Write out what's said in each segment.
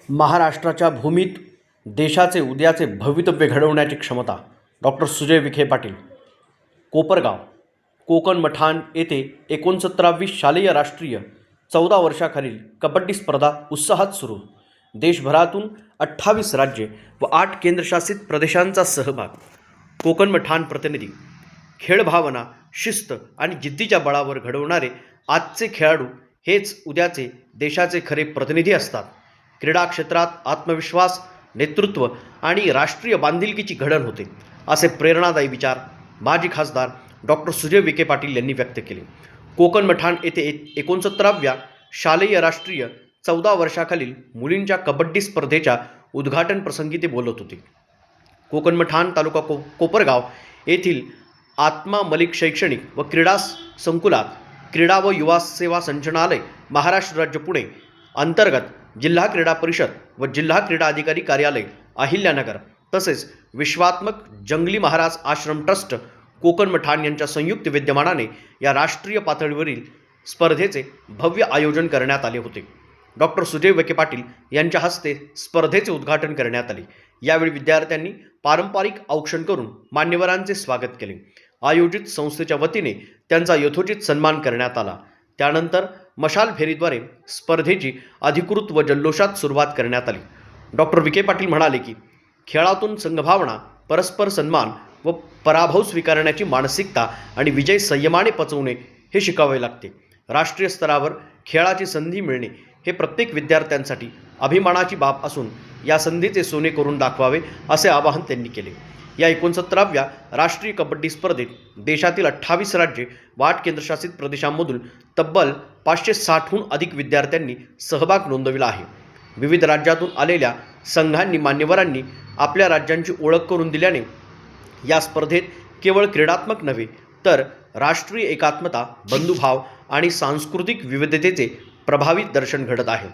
महाराष्ट्राच्या भूमीत देशाचे उद्याचे भवितव्य घडवण्याची क्षमता डॉक्टर सुजय विखे पाटील. कोपरगाव कोकण मठान येथे 69वी शालेय राष्ट्रीय 14 वर्षाखालील कबड्डी स्पर्धा उत्साहात सुरू. देशभरातून 28 राज्ये व 8 केंद्रशासित प्रदेशांचा सहभाग. कोकण मठान प्रतिनिधी. खेळ भावना, शिस्त आणि जिद्दीच्या बळावर घडवणारे आजचे खेळाडू हेच उद्याचे देशाचे खरे प्रतिनिधी असतात. क्रीडा क्षेत्रात आत्मविश्वास, नेतृत्व आणि राष्ट्रीय बांधिलकीची घडण होते, असे प्रेरणादायी विचार माजी खासदार डॉक्टर सुजय विखे पाटील यांनी व्यक्त केले. कोकण मठान येथे 69व्या शालेय राष्ट्रीय 14 वर्षाखालील मुलींच्या कबड्डी स्पर्धेच्या उद्घाटन प्रसंगी ते बोलत होते. कोकण मठान तालुका कोपरगाव येथील आत्मा मलिक शैक्षणिक व क्रीडा संकुलात क्रीडा व युवा सेवा संचालनालय, महाराष्ट्र राज्य पुणे अंतर्गत जिल्हा क्रीडा परिषद व जिल्हा क्रीडा अधिकारी कार्यालय अहिल्यानगर तसेच विश्वात्मक जंगली महाराज आश्रम ट्रस्ट कोकण मठान यांच्या संयुक्त विद्यमानाने या राष्ट्रीय पातळीवरील स्पर्धेचे भव्य आयोजन करण्यात आले होते. डॉक्टर सुजय विखे पाटील यांच्या हस्ते स्पर्धेचे उद्घाटन करण्यात आले. यावेळी विद्यार्थ्यांनी पारंपरिक औक्षण करून मान्यवरांचे स्वागत केले. आयोजित संस्थेच्या वतीने त्यांचा यथोचित सन्मान करण्यात आला. त्यानंतर मशाल फेरीद्वारे स्पर्धेची अधिकृत व जल्लोषात सुरुवात करण्यात आली. डॉक्टर विखे पाटील म्हणाले की खेळातून संघभावना, परस्पर सन्मान व पराभव स्वीकारण्याची मानसिकता आणि विजय संयमाने पचवणे हे शिकावे लागते. राष्ट्रीय स्तरावर खेळाची संधी मिळणे हे प्रत्येक विद्यार्थ्यांसाठी अभिमानाची बाब असून या संधीचे सोने करून दाखवावे, असे आवाहन त्यांनी केले. या 69व्या राष्ट्रीय कबड्डी स्पर्धेत देशातील 28 राज्ये व 8 केंद्रशासित प्रदेशांमधून तब्बल 560हून अधिक विद्यार्थ्यांनी सहभाग नोंदविला आहे. विविध राज्यातून आलेल्या संघांनी मान्यवरांनी आपल्या राज्यांची ओळख करून दिल्याने या स्पर्धेत केवळ क्रीडात्मक नव्हे तर राष्ट्रीय एकात्मता, बंधुभाव आणि सांस्कृतिक विविधतेचे प्रभावी दर्शन घडत आहे.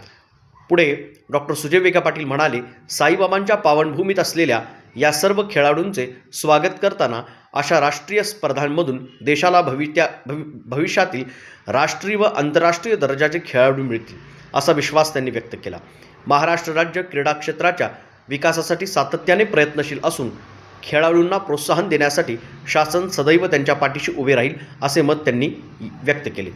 पुढे डॉक्टर सुजय विखे पाटील म्हणाले, साईबाबांच्या पावनभूमीत असलेल्या या सर्व खेळाडूंचे स्वागत करताना अशा राष्ट्रीय स्पर्धांमधून देशाला भविष्यातील राष्ट्रीय व आंतरराष्ट्रीय दर्जाचे खेळाडू मिळतील, असा विश्वास त्यांनी व्यक्त केला. महाराष्ट्र राज्य क्रीडा क्षेत्राच्या विकासासाठी सातत्याने प्रयत्नशील असून खेळाडूंना प्रोत्साहन देण्यासाठी शासन सदैव त्यांच्या पाठीशी उभे राहील, असे मत त्यांनी व्यक्त केले.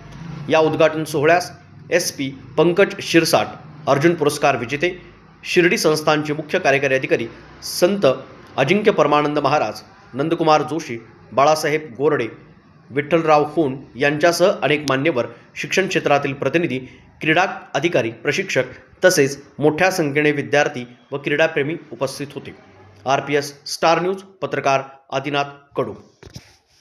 या उद्घाटन सोहळ्यास SP पंकज शिरसाट, अर्जुन पुरस्कार विजेते, शिर्डी संस्थानचे मुख्य कार्यकारी अधिकारी संत अजिंक्य परमानंद महाराज, नंदकुमार जोशी, बाळासाहेब गोरडे, विठ्ठलराव खून यांच्यासह अनेक मान्यवर, शिक्षण क्षेत्रातील प्रतिनिधी, क्रीडा अधिकारी, प्रशिक्षक तसेच मोठ्या संख्येने विद्यार्थी व क्रीडाप्रेमी उपस्थित होते. RPS स्टार न्यूज पत्रकार आदिनाथ कडू.